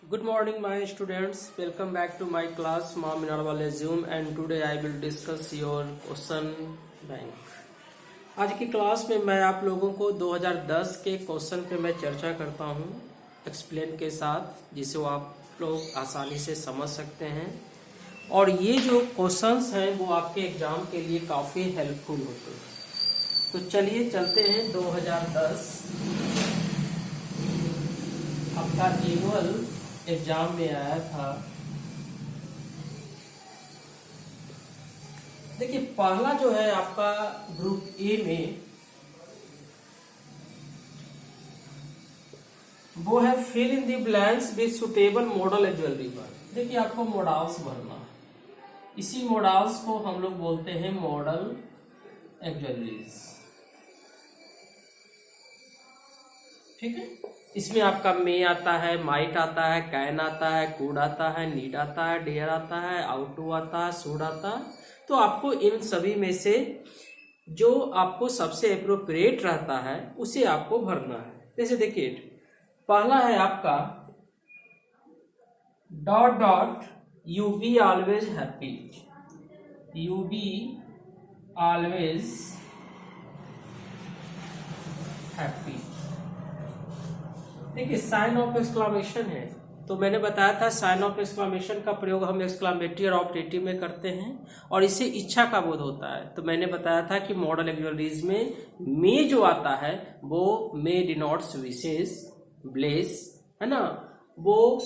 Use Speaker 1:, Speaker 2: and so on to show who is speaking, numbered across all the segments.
Speaker 1: Good morning, my students. Welcome back to my class, Mom Minarwale Zoom, and today I will discuss your question bank. आज की class में मैं आप लोगों को 2010 के क्वेश्चन पे मैं चर्चा करता हूँ एक्सप्लेन के साथ, जिसे वो आप लोग आसानी से समझ सकते हैं। और ये जो क्वेश्चंस हैं वो आपके एग्जाम के लिए काफ़ी हेल्पफुल होते हैं। तो चलिए चलते हैं 2010 आपका एनुअल एग्जाम में आया था। देखिए पहला जो है आपका ग्रुप ए में वो है fill in the blanks with suitable modal jewellery पर। देखिए आपको मॉडल्स भरना है, इसी मॉडल्स को हम लोग बोलते हैं मॉडल ज्वेलरीज। ठीक है, इसमें आपका मे आता है, माइट आता है, कैन आता है, कूड आता है, नीड आता है, डेयर आता है, आउटू आता है, सूड आता है। तो आपको इन सभी में से जो आपको सबसे एप्रोप्रिएट रहता है उसे आपको भरना है। जैसे देखिए पहला है आपका dot dot U be always happy. You be always happy. देखिए साइन ऑफ एक्सक्लामेशन है, तो मैंने बताया था साइन ऑफ एक्सक्लामेशन का प्रयोग हम एक्सक्लामेटरी और ऑप्टेटिव में करते हैं और इससे इच्छा का बोध होता है। तो मैंने बताया था कि मॉडल एक्सुअलिटीज में मे जो आता है वो मे डिनोट्स विशेष ब्लेस, है ना। वो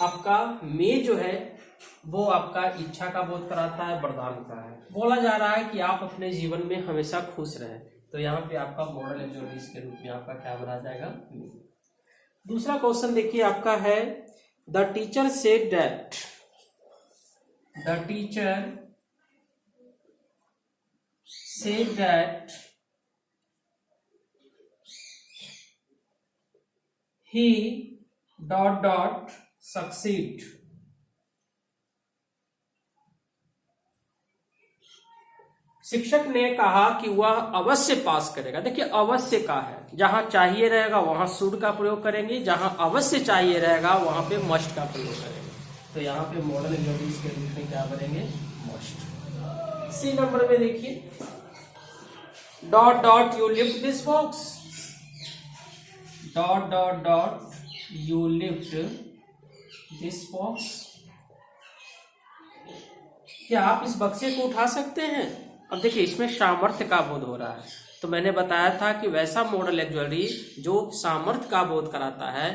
Speaker 1: आपका मे जो है वो आपका इच्छा का बोध कराता है, वरदान का है। बोला जा रहा है कि आप अपने जीवन में हमेशा खुश रहें, तो यहाँ पे आपका मॉडल एक्सुअलिटीज के रूप में आपका क्या बना जाएगा। दूसरा क्वेश्चन देखिए आपका है the teacher said that. The teacher said that he dot dot succeed. शिक्षक ने कहा कि वह अवश्य पास करेगा। देखिए अवश्य का है, जहां चाहिए रहेगा वहां शुड का प्रयोग करेंगे, जहां अवश्य चाहिए रहेगा वहां पे मस्ट का प्रयोग करेंगे। तो यहाँ पे मॉडल एक्सुअलिटीज के रूप में क्या बनेंगे, मस्ट। सी नंबर में देखिए dot dot U lift this box. Dot dot dot U lift this box. क्या आप इस बक्से को उठा सकते हैं। अब देखिए इसमें सामर्थ्य का बोध हो रहा है, तो मैंने बताया था कि वैसा मॉडल एक्सुअली जो सामर्थ्य का बोध कराता है,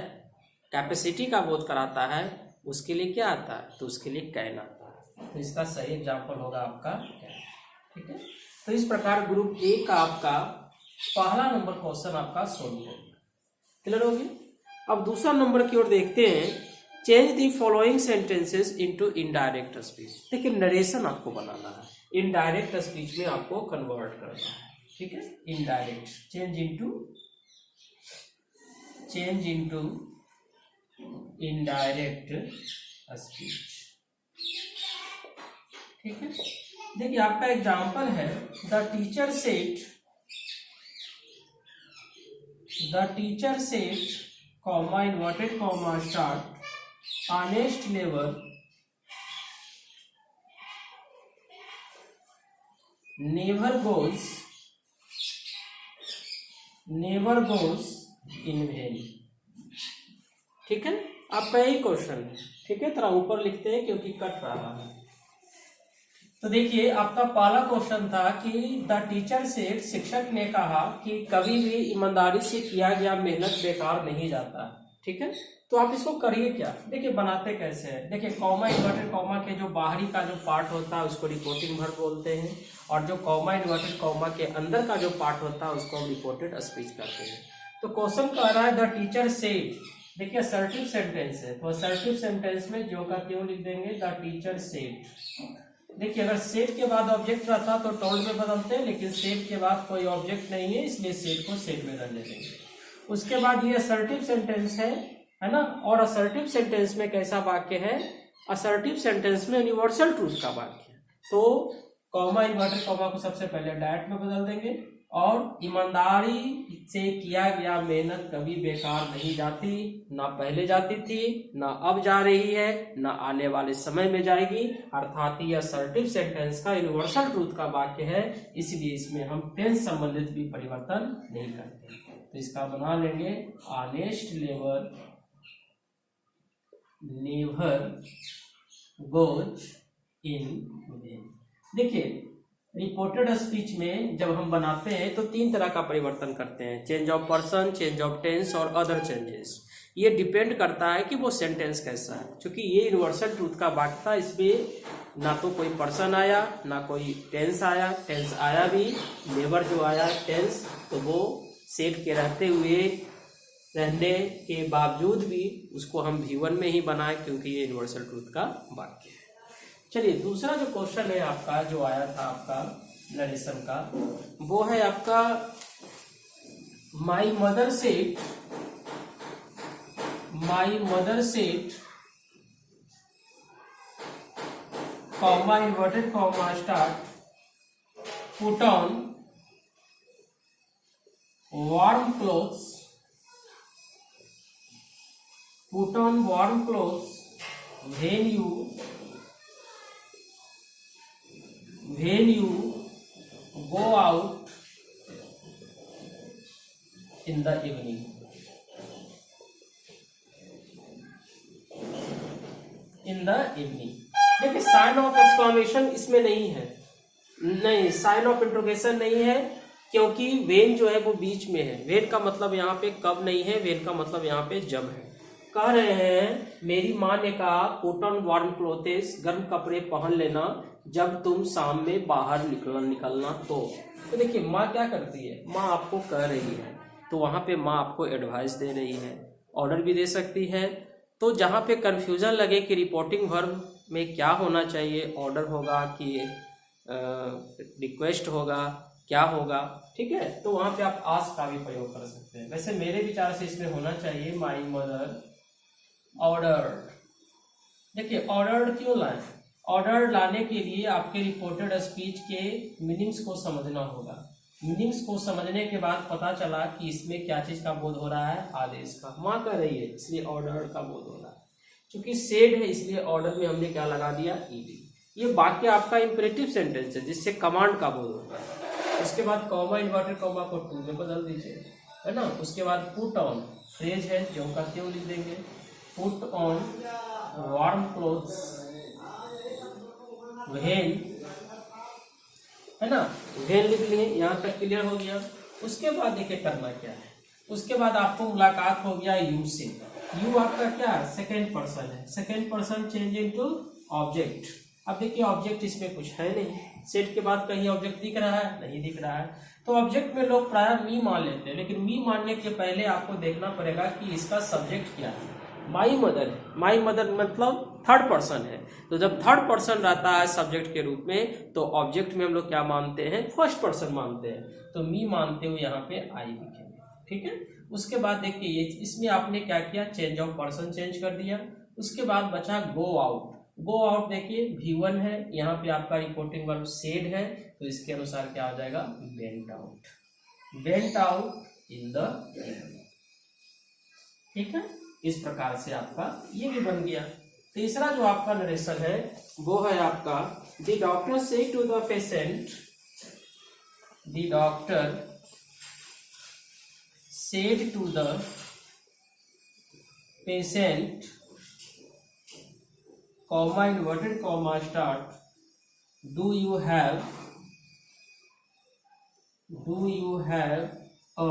Speaker 1: कैपेसिटी का बोध कराता है, उसके लिए क्या आता है, तो उसके लिए कैन आता है। तो इसका सही एग्जाम्पल होगा आपका कैन। ठीक है, तो इस प्रकार ग्रुप ए का आपका पहला नंबर क्वेश्चन आपका सोल्व हो गया। क्लियर होगी। अब दूसरा नंबर की ओर देखते हैं। Change the following sentences into indirect speech. देखिए नरेशन आपको बनाना है, इनडायरेक्ट स्पीच में आपको कन्वर्ट करना है। ठीक है, indirect change into indirect speech. ठीक है, देखिए आपका एग्जांपल है the teacher said comma inverted comma start honest labour never goes in vain। ठीक है, आपका यही क्वेश्चन है। ठीक है, थोड़ा ऊपर लिखते हैं क्योंकि कट रहा है। तो देखिए आपका पहला क्वेश्चन था कि द टीचर सेड, शिक्षक ने कहा कि कभी भी ईमानदारी से किया गया मेहनत बेकार नहीं जाता। ठीक है, तो आप इसको करिए क्या। देखिए बनाते कैसे हैं। देखिए कॉमा इन्वर्टेड कॉमा के जो बाहरी का जो पार्ट होता है उसको रिपोर्टिंग वर्ब बोलते हैं, और जो कॉमा इन्वर्टेड कॉमा के अंदर का जो पार्ट होता है उसको हम रिपोर्टेड स्पीच करते हैं। तो क्वेश्चन कह रहा है द टीचर सेड। देखिए असर्टिव सेंटेंस है, तो असर्टिव सेंटेंस में जो का त्यों लिख देंगे द टीचर सेड। देखिए अगर सेड के बाद ऑब्जेक्ट रहता तो टोल्ड में बदलते हैं, लेकिन सेड के बाद कोई ऑब्जेक्ट नहीं है इसलिए सेड को सेड में रहने देंगे। उसके बाद ये असर्टिव सेंटेंस है ना। और असर्टिव सेंटेंस में कैसा वाक्य है, असर्टिव सेंटेंस में यूनिवर्सल ट्रूथ का वाक्य है। तो कॉमा इन्वर्टेड कॉमा को सबसे पहले डायरेक्ट में बदल देंगे और ईमानदारी से किया गया मेहनत कभी बेकार नहीं जाती, ना पहले जाती थी, ना अब जा रही है, ना आने वाले समय में जाएगी। अर्थात यह असर्टिव सेंटेंस का यूनिवर्सल ट्रूथ का वाक्य है, इसलिए इसमें हम टेंस संबंधित भी परिवर्तन नहीं करते। तो इसका बना लेंगे honest labour never goes in when. देखिए रिपोर्टेड स्पीच में जब हम बनाते हैं तो 3 तरह का परिवर्तन करते हैं, change of person, change of tense और अदर चेंजेस। ये डिपेंड करता है कि वो सेंटेंस कैसा है। क्योंकि ये यूनिवर्सल ट्रूथ का वाक्य था, इसमें ना तो कोई पर्सन आया ना कोई टेंस आया, टेंस आया भी, नेवर जो आया टेंस, तो वो सेट के रहने के बावजूद भी उसको हम V1 में ही बनाए, क्योंकि ये यूनिवर्सल ट्रूथ का वाक्य है। चलिए दूसरा जो क्वेश्चन है आपका, जो आया था आपका नरेशन का, वो है आपका my mother said comma inverted comma start put on warm clothes when you go out in the evening। देखिए साइन ऑफ एक्सक्लेमेशन इसमें नहीं है, नहीं साइन ऑफ इंट्रोगेशन नहीं है, क्योंकि वेन जो है वो बीच में है। वेन का मतलब यहाँ पे कब नहीं है, वेन का मतलब यहाँ पे जब है। कह रहे हैं मेरी माँ ने कहा पुट ऑन वार्म क्लोथ्स, गर्म कपड़े पहन लेना जब तुम शाम में बाहर निकलना। तो देखिए माँ क्या करती है, माँ आपको कह रही है, तो वहां पे माँ आपको एडवाइस दे रही है, ऑर्डर भी दे सकती है। तो जहां पे कंफ्यूजन लगे कि रिपोर्टिंग वर्ब में क्या होना चाहिए, ऑर्डर होगा कि रिक्वेस्ट होगा, क्या होगा, ठीक है, तो वहां पे आप आस्क का भी प्रयोग कर सकते हैं। वैसे मेरे विचार से इसमें होना चाहिए माई मदर ऑर्डर। देखिए ऑर्डर क्यों लाए, ऑर्डर लाने के लिए आपके रिपोर्टेड स्पीच के मीनिंग्स को समझना होगा। मीनिंग्स को समझने के बाद पता चला कि इसमें क्या चीज का बोध हो रहा है, आदेश का। माँ कर रही है इसलिए ऑर्डर का बोध हो रहा है, क्योंकि सेड है इसलिए ऑर्डर में हमने क्या लगा दिया, ईडी। ये वाक्य आपका इंपरेटिव सेंटेंस है जिससे कमांड का बोध होता है। उसके बाद कॉमा इन्वर्टेड कॉमा को टू में बदल दीजिए, है ना। उसके बाद पुट ऑन फ्रेज है, जो का क्यों लिख देंगे, put on warm clothes when, है ना, व्हेन लिख लिए, यहाँ तक क्लियर हो गया। उसके बाद देखिए करना क्या है, उसके बाद आपको मुलाकात हो गया यू से। यू आपका क्या सेकेंड पर्सन है, second person change into object. अब देखिए ऑब्जेक्ट इसमें कुछ है नहीं, सेट के बाद कहीं ऑब्जेक्ट दिख रहा है, नहीं दिख रहा है। तो ऑब्जेक्ट में लोग प्राय मी मान लेते हैं, लेकिन मी मानने के पहले आपको देखना पड़ेगा कि इसका सब्जेक्ट क्या है। माई मदर है, माई मदर मतलब थर्ड पर्सन है, तो जब थर्ड पर्सन रहता है सब्जेक्ट के रूप में तो ऑब्जेक्ट में हम लोग क्या मानते हैं, फर्स्ट पर्सन मानते हैं। तो मी मानते हुए यहाँ पे आई लिखेंगे, ठीक है। उसके बाद देखिए इसमें आपने क्या किया, चेंज ऑफ पर्सन चेंज कर दिया। उसके बाद बचा गो आउट। गो आउट देखिए V1 है, यहाँ पे आपका रिपोर्टिंग वर्ब सेड है, तो इसके अनुसार क्या आ जाएगा, went out, went out in the evening, ठीक है। इस प्रकार से आपका ये भी बन गया। तीसरा जो आपका नरेशन है वो है आपका the doctor said to the patient, the doctor said to the patient comma inverted comma start do you have a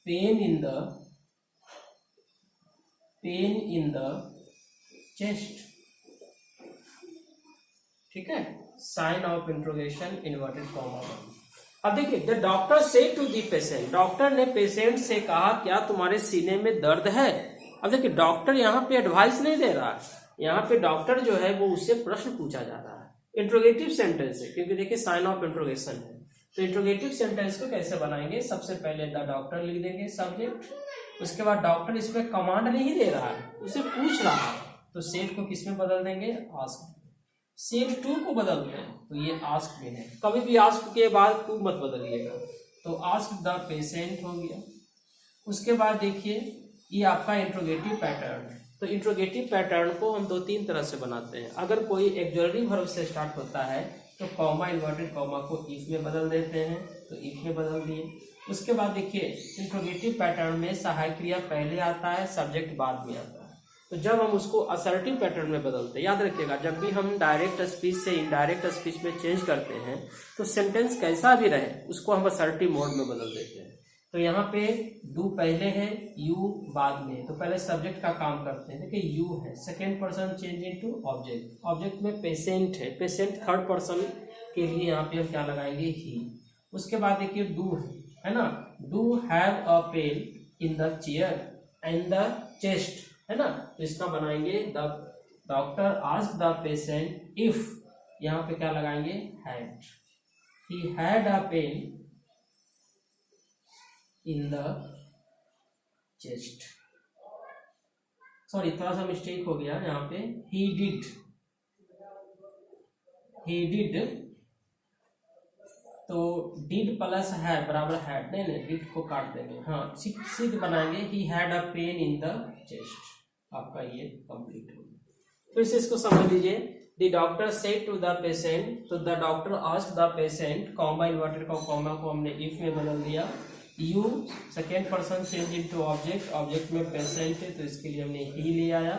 Speaker 1: pain in the chest, ठीक है। Sign of interrogation inverted comma. अब देखिए the doctor said to the patient, doctor ने patient से कहा क्या तुम्हारे सीने में दर्द है। अब देखिए डॉक्टर यहाँ पे एडवाइस नहीं दे रहा है, यहाँ पे डॉक्टर जो है वो उससे प्रश्न पूछा जा रहा है। इंट्रोगेटिव सेंटेंस है, क्योंकि देखिए साइन ऑफ इंट्रोगेशन है। तो इंट्रोगेटिव सेंटेंस को कैसे बनाएंगे, सबसे पहले द डॉक्टर लिख देंगे सब्जेक्ट। उसके बाद डॉक्टर इसमें कमांड नहीं दे रहा है, उसे पूछ रहा है, तो सेट को किसमें बदल देंगे, आस्क। सेम टू को बदलते हैं तो ये आस्क में है, कभी भी आस्क के बाद टू मत बदलिएगा, तो आस्क द पेशेंट हो गया। उसके बाद देखिए ये आपका इंट्रोगेटिव पैटर्न है। तो इंट्रोगेटिव पैटर्न को हम 2-3 तरह से बनाते हैं। अगर कोई एक्सक्लेमेटरी वर्ब से स्टार्ट होता है तो कॉमा, इन्वर्टेड कॉमा को इफ में बदल देते हैं, तो इफ में बदल दिए। उसके बाद देखिए इंट्रोगेटिव पैटर्न में सहायक क्रिया पहले आता है, सब्जेक्ट बाद में आता है। तो जब हम उसको असर्टिव पैटर्न में बदलते हैं, याद रखिएगा जब भी हम डायरेक्ट स्पीच से इनडायरेक्ट स्पीच में चेंज करते हैं तो सेंटेंस कैसा भी रहे उसको हम असर्टिव मोड में बदल देते हैं। तो यहाँ पे डू पहले है, यू बाद में, तो पहले सब्जेक्ट का काम करते हैं। देखिए यू है, second person change into object, object में पेशेंट है, पेशेंट थर्ड पर्सन के लिए यहाँ पे हम क्या लगाएंगे, ही। उसके बाद देखिए डू है ना, do have a pain in the chair and the chest, है ना, तो इसका बनाएंगे the doctor asked the patient if, यहाँ पे क्या लगाएंगे, had, he had a pain in the chest. Sorry थोड़ा सा मिस्टेक हो गया यहाँ पे, ही डिड, तो डिड प्लस है बराबर हैड, नहीं डिड को काट देंगे, हाँ सिद्ध बनाएंगे, he had a pain in the chest. आपका ये कंप्लीट हो गया। फिर से इसको समझ लीजिए, the doctor said to the patient, तो the doctor asked the patient, comma inverted comma को हमने इफ में बदल दिया। You second person change into object, object में पेशेंट है तो इसके लिए हमने ही ले आया।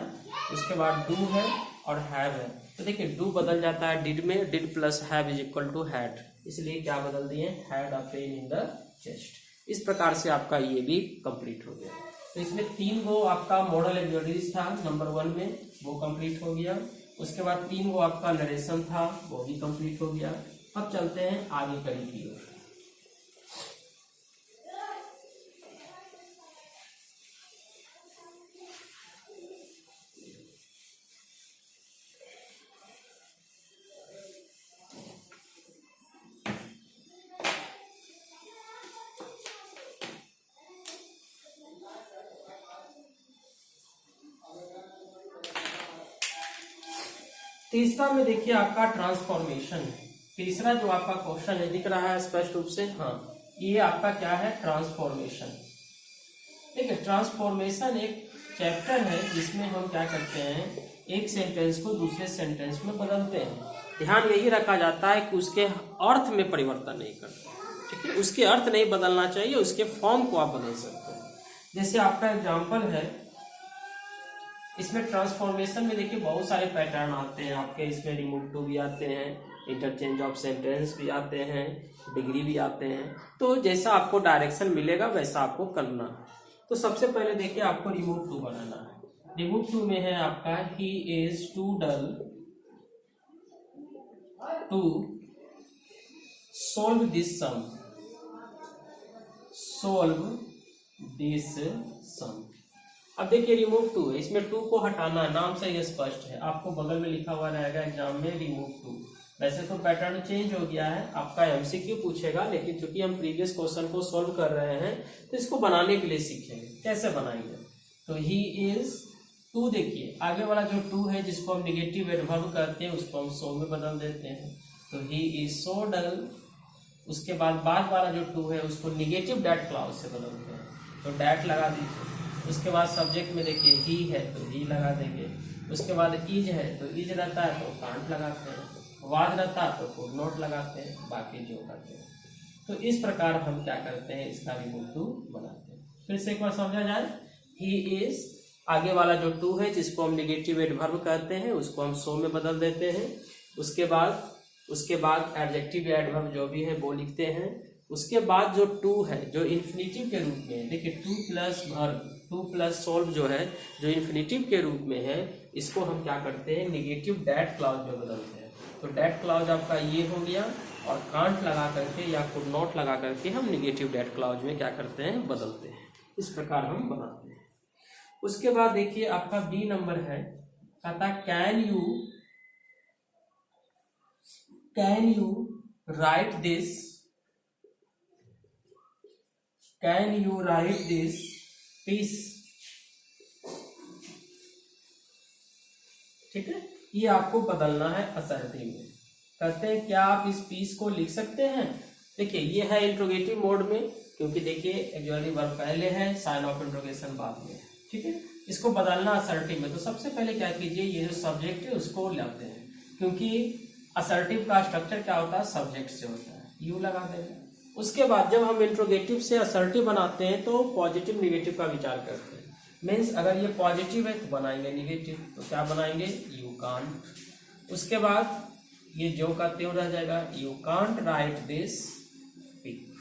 Speaker 1: उसके बाद डू है और हैव है, तो देखिए डू बदल जाता है डिड में, did plus have is equal to had, इसलिए क्या बदल दिए, had a pain in the chest. इस प्रकार से आपका ये भी कंप्लीट हो गया। तो इसमें 3 गो आपका मॉडल एग्जॉडरीज था नंबर 1 में, वो कंप्लीट हो गया। उसके बाद 3 गो आपका नरेशन था, वो भी कंप्लीट हो गया। अब चलते हैं आगे कड़ी की ओर। तीसरा में देखिए आपका ट्रांसफॉर्मेशन है। तीसरा जो आपका क्वेश्चन है दिख रहा है स्पष्ट रूप से, हाँ ये आपका क्या है, ट्रांसफॉर्मेशन। देखिए ट्रांसफॉर्मेशन एक चैप्टर है जिसमें हम क्या करते हैं, एक सेंटेंस को दूसरे सेंटेंस में बदलते हैं। ध्यान यही रखा जाता है कि उसके अर्थ में परिवर्तन नहीं करते, ठीक है, उसके अर्थ नहीं बदलना चाहिए, उसके फॉर्म को आप बदल सकते हैं। जैसे आपका एग्जाम्पल है, इसमें ट्रांसफॉर्मेशन में देखिए बहुत सारे पैटर्न आते हैं आपके, इसमें रिमूव टू भी आते हैं, इंटरचेंज ऑफ सेंटेंस भी आते हैं, डिग्री भी आते हैं। तो जैसा आपको डायरेक्शन मिलेगा वैसा आपको करना है। तो सबसे पहले देखिए आपको रिमूव टू बनाना है। रिमूव टू में है आपका he is too dull to solve this sum, solve this sum. अब देखिए रिमूव टू है, इसमें टू को हटाना है, नाम से ये स्पष्ट है, आपको बगल में लिखा हुआ रहेगा एग्जाम में रिमूव टू। वैसे तो पैटर्न चेंज हो गया है, आपका एमसीक्यू पूछेगा, लेकिन चूंकि हम प्रीवियस क्वेश्चन को सॉल्व कर रहे हैं तो इसको बनाने के लिए सीखेंगे कैसे बनाएंगे। तो ही इज टू, देखिए आगे वाला जो टू है जिसको हम निगेटिव एडवर्ब कहते हैं उसको हम सो में बदल देते हैं, तो ही इज सो डल। उसके बाद वाला जो टू है उसको निगेटिव डैट क्लाउज से बदलते हैं, तो डैट लगा दीजिए। उसके बाद सब्जेक्ट में देखिए ही है तो ही लगा देंगे। उसके बाद इज है तो इज रहता है तो कांट लगाते हैं, वाज रहता है तो फुट नोट लगाते हैं, बाकी जो करते हैं। तो इस प्रकार हम क्या करते हैं, इसका रिमूव टू बनाते हैं। फिर से एक बार समझा जाए, ही इज, आगे वाला जो टू है जिसको हम निगेटिव एडवर्ब कहते हैं उसको हम सो में बदल देते हैं। उसके बाद एडजेक्टिव या एडवर्ब जो भी है वो लिखते हैं। उसके बाद जो टू है जो इन्फिनिटिव के रूप में, देखिए two plus verb, two plus solve जो है जो इन्फिनिटिव के रूप में है, इसको हम क्या करते हैं, निगेटिव डैट क्लाउज में बदलते हैं। तो डैट क्लाउज आपका ये हो गया, और कांट लगा करके या फुट नोट लगा करके हम निगेटिव डैट क्लाउज में क्या करते हैं, बदलते हैं। इस प्रकार हम बनाते हैं। उसके बाद देखिए आपका बी नंबर है, कहता can you write this, can you write this piece, ठीक है, ये आपको बदलना है असर्टिव में। कहते हैं क्या आप इस पीस को लिख सकते हैं। देखिए ये है इंट्रोगेटिव मोड में, क्योंकि देखिए एक्चुअली वर्ब पहले है, साइन ऑफ इंट्रोगेशन बाद में, ठीक है। इसको बदलना असर्टिव में, तो सबसे पहले क्या कीजिए, ये जो सब्जेक्ट है उसको लाते हैं, क्योंकि असर्टिव का स्ट्रक्चर क्या होता है, सब्जेक्ट से होता है, यू लगा देंगे। उसके बाद जब हम इंट्रोगेटिव से असर्टिव बनाते हैं तो पॉजिटिव निगेटिव का विचार करते हैं। मीन्स अगर ये पॉजिटिव है तो बनाएंगे निगेटिव, तो क्या बनाएंगे, यू कांट। उसके बाद ये जो का त्यों रह जाएगा, you can't write this pick.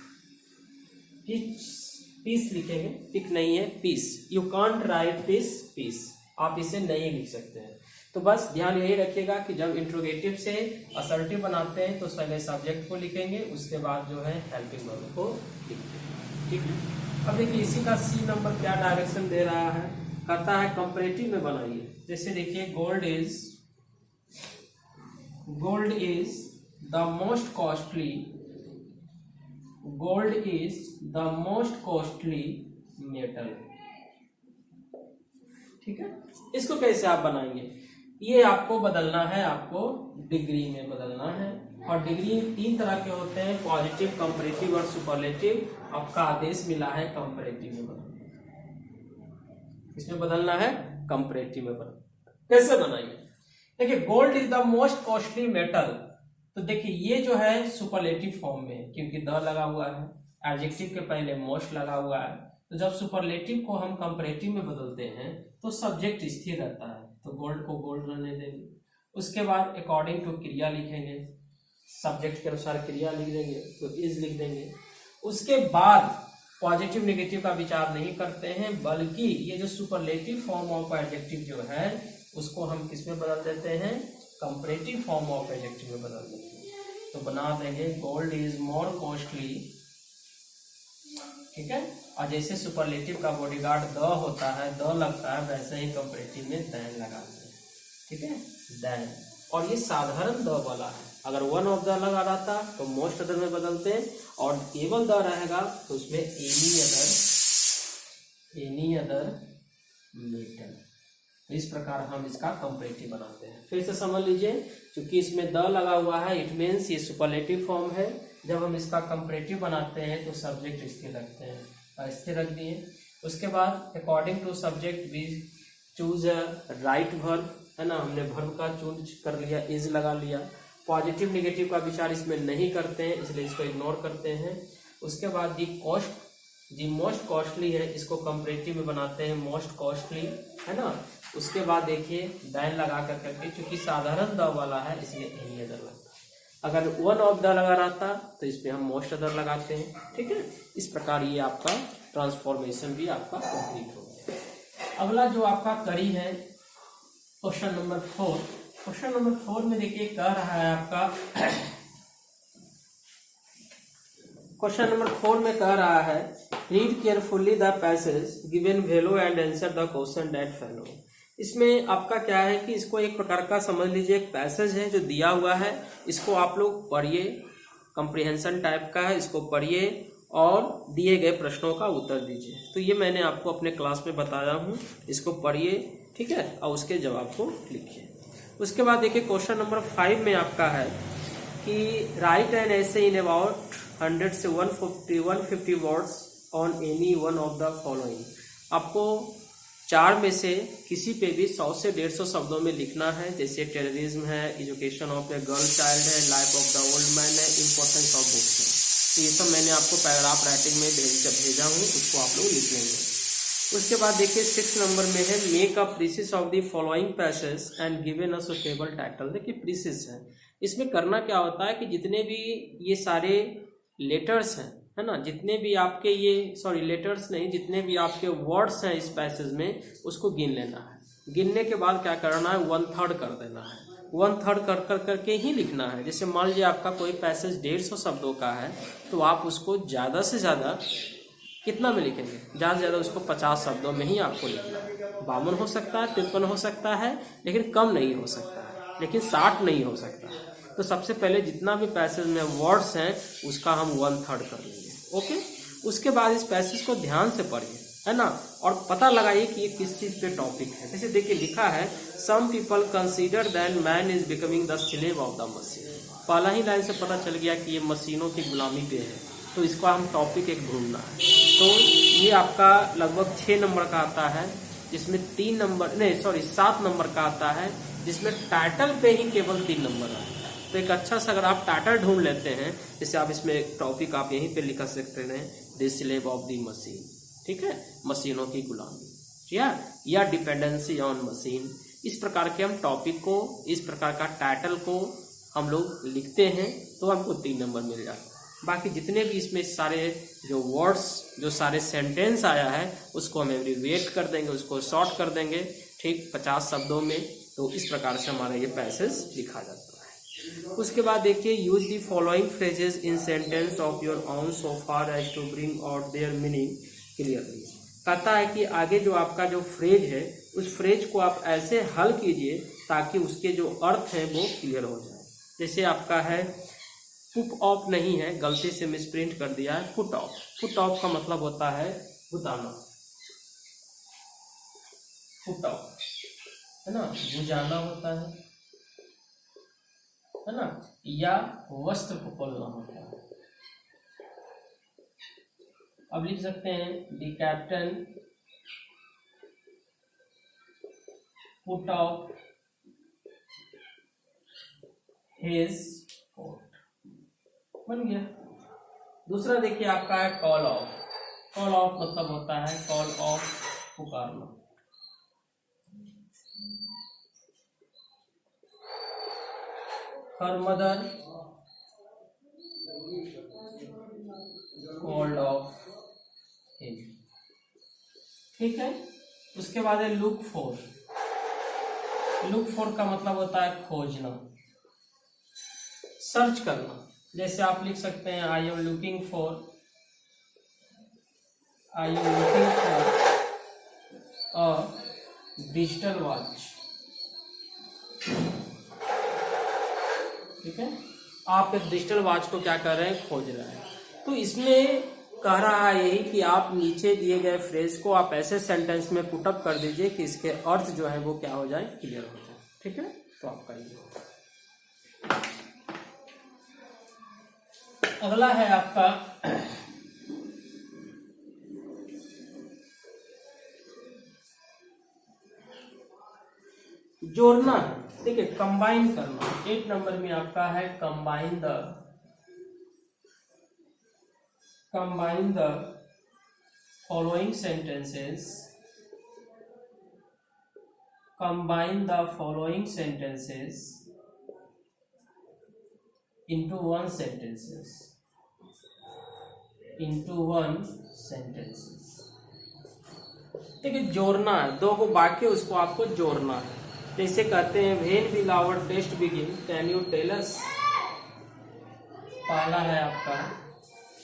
Speaker 1: Piece लिखेंगे, पिक नहीं है, piece. You can't write this piece, आप इसे नहीं लिख सकते हैं। तो बस ध्यान यही रखिएगा कि जब इंट्रोगेटिव से असर्टिव बनाते हैं तो पहले सब्जेक्ट को लिखेंगे, उसके बाद जो है हेल्पिंग वर्ब को लिखेंगे, ठीक है। अब देखिए इसी का सी नंबर क्या डायरेक्शन दे रहा है, कहता है कंपैरेटिव में बनाइए। जैसे देखिए gold is the most costly, gold is the most costly metal, ठीक है। इसको कैसे आप बनाएंगे, ये आपको बदलना है, आपको डिग्री में बदलना है। और डिग्री तीन तरह के होते हैं, पॉजिटिव, कंपैरेटिव और सुपरलेटिव। आपका आदेश मिला है कंपैरेटिव में बदलना, इसमें बदलना है कंपैरेटिव में बदलना। कैसे बनाइए, देखिए gold is the most costly metal, तो देखिए ये जो है सुपरलेटिव फॉर्म में है, क्योंकि द लगा हुआ है, एडजेक्टिव के पहले मोस्ट लगा हुआ है। तो जब सुपरलेटिव को हम कंपैरेटिव में बदलते हैं तो सब्जेक्ट स्थिर रहता है, तो गोल्ड को गोल्ड रहने देंगे। उसके बाद अकॉर्डिंग टू क्रिया लिखेंगे, सब्जेक्ट के अनुसार क्रिया लिख देंगे, तो इज लिख देंगे। उसके बाद पॉजिटिव नेगेटिव का विचार नहीं करते हैं, बल्कि ये जो सुपरलेटिव फॉर्म ऑफ एडजेक्टिव जो है उसको हम किस में बदल देते हैं, कंपैरेटिव फॉर्म ऑफ एडजेक्टिव में बदल देते हैं। तो बना देंगे गोल्ड इज मोर कॉस्टली, ठीक है। और जैसे सुपरलेटिव का बॉडीगार्ड द होता है, द लगता है, वैसे ही कंपैरेटिव में दैन लगाते हैं, ठीक है, दैन। और ये साधारण द वाला है, अगर वन ऑफ द लगा रहता तो मोस्ट अदर में बदलते हैं, और केवल द रहेगा तो उसमें एनी अदर मेटल। तो इस प्रकार हम इसका कंपैरेटिव बनाते हैं। फिर से समझ लीजिए, क्योंकि इसमें द लगा हुआ है, इट मीन्स ये सुपरलेटिव फॉर्म है। जब हम इसका कंपैरेटिव बनाते हैं तो सब्जेक्ट स्थिर रखते हैं, स्थिर रख दिए। उसके बाद according to subject we choose right verb, है ना, हमने वर्ब का चूज कर लिया, इज लगा लिया। पॉजिटिव नेगेटिव का विचार इसमें नहीं करते हैं, इसलिए इसको इग्नोर करते हैं। उसके बाद जी मोस्ट कॉस्टली है, इसको कंपैरेटिव में बनाते हैं, मोस्ट कॉस्टली, है ना। उसके बाद देखिए दैन लगा करके, चूंकि साधारण द वाला है इसलिए एनी अदर लगता है। अगर वन ऑफ द लगा रहता तो इसमें हम मोस्ट अदर लगाते हैं, ठीक है। इस प्रकार ये आपका ट्रांसफॉर्मेशन भी आपका कंप्लीट हो गया। अगला जो आपका कड़ी है क्वेश्चन नंबर 4। क्वेश्चन नंबर 4 में देखिए कह रहा है आपका क्वेश्चन नंबर 4 में कह रहा है read carefully the passage given value and answer the question that follow. इसमें आपका क्या है कि इसको एक प्रकार का समझ लीजिए, एक पैसेज है जो दिया हुआ है, इसको आप लोग पढ़िए, कंप्रीहेंशन टाइप का है, इसको पढ़िए और दिए गए प्रश्नों का उत्तर दीजिए। तो ये मैंने आपको अपने क्लास में बताया हूँ, इसको पढ़िए, ठीक है, और उसके जवाब को लिखिए। उसके बाद देखिए क्वेश्चन नंबर 5 में आपका है कि राइट एन ऐसे इन अबाउट 100 से 150 words on any one of the following. आपको 4 में से किसी पे भी 100 से 150 शब्दों में लिखना है, जैसे टेररिज्म है, education of a girl child है, life of the old man है, इंपॉर्टेंस ऑफ बुक्स है। तो ये सब मैंने आपको पैराग्राफ राइटिंग में भेजा हूँ, उसको आप लोग लिख लेंगे। उसके बाद देखिए 6 नंबर में है make a precis of the following passage and given a suitable title. देखिए प्रीसिस है, इसमें करना क्या होता है कि जितने भी ये सारे लेटर्स हैं, है ना, जितने भी आपके ये लेटर्स नहीं, जितने भी आपके वर्ड्स हैं इस पैसेज में, उसको गिन लेना है। गिनने के बाद क्या करना है, 1/3 कर देना है, 1/3 कर करके ही लिखना है। जैसे मान लीजिए आपका कोई पैसेज 150 शब्दों का है, तो आप उसको ज़्यादा से ज़्यादा कितना में लिखेंगे, ज़्यादा से ज़्यादा उसको 50 शब्दों में ही आपको लिखना है। 52 हो सकता है, 53 हो सकता है, लेकिन कम नहीं हो सकता है, लेकिन 60 नहीं हो सकता है। तो सबसे पहले जितना भी पैसेज में वर्ड्स हैं उसका हम 1/3 कर लेंगे, ओके। उसके बाद इस पैसेज को ध्यान से पढ़िए, है ना, और पता लगाइए कि ये किस चीज पे टॉपिक है। जैसे देखिए लिखा है some people consider that man is becoming the slave of the machine. पहला ही लाइन से पता चल गया कि ये मशीनों की गुलामी पे है, तो इसको हम टॉपिक एक ढूंढना है। तो ये आपका लगभग 6 नंबर का आता है, जिसमें 7 नंबर का आता है, जिसमें टाइटल पे ही केवल 3 नंबर आता है। तो एक अच्छा सा अगर आप टाइटल ढूंढ लेते हैं, जैसे आप इसमें एक टॉपिक आप यहीं पे लिख सकते हैं, the slave of the machine, ठीक है, मशीनों की गुलामी या डिपेंडेंसी ऑन मशीन। इस प्रकार के हम टॉपिक को, इस प्रकार का टाइटल को हम लोग लिखते हैं तो हमको 3 नंबर मिल जाता है। बाकी जितने भी इसमें सारे जो वर्ड्स, जो सारे सेंटेंस आया है, उसको हम एब्रिविएट कर देंगे, उसको शॉर्ट कर देंगे, ठीक, 50 शब्दों में। तो इस प्रकार से हमारा ये पैसेज लिखा जाता है। उसके बाद देखिए use the following phrases in sentence of your own so far as to bring out their meaning clearly. कहता है कि आगे जो आपका जो फ्रेज है, उस फ्रेज को आप ऐसे हल कीजिए ताकि उसके जो अर्थ है वो क्लियर हो जाए। जैसे आपका है पुट ऑफ नहीं है, गलती से मिसप्रिंट कर दिया है, पुट ऑफ। पुट ऑफ का मतलब होता है बुझाना, पुट ऑफ है ना, बुझाना होता है ना, या वस्त्र को खोलना होता है। अब लिख सकते हैं the captain put off his coat, बन गया। दूसरा देखिए आपका है कॉल ऑफ। कॉल ऑफ मतलब होता है कॉल ऑफ, पुकारना। Her mother called off him, ठीक है। उसके बाद है लुक फॉर। लुक फॉर का मतलब होता है खोजना, सर्च करना। जैसे आप लिख सकते हैं I am looking for a digital watch, ठीक है। आप एक डिजिटल वॉच को क्या कर रहे हैं, खोज रहे हैं। तो इसमें कह रहा है यही कि आप नीचे दिए गए फ्रेज को आप ऐसे सेंटेंस में पुटअप कर दीजिए कि इसके अर्थ जो है वो क्या हो जाए, क्लियर हो जाए, ठीक है। तो आप करिए। अगला है आपका जोड़ना है, ठीक है, कंबाइन करना। 8 नंबर में आपका है combine the following sentences, combine the following sentences into one sentences, ठीक है। जोड़ना है, 2 को बाकी उसको आपको जोड़ना है। जैसे कहते हैं when will our test begin, can you tell us. पहला है आपका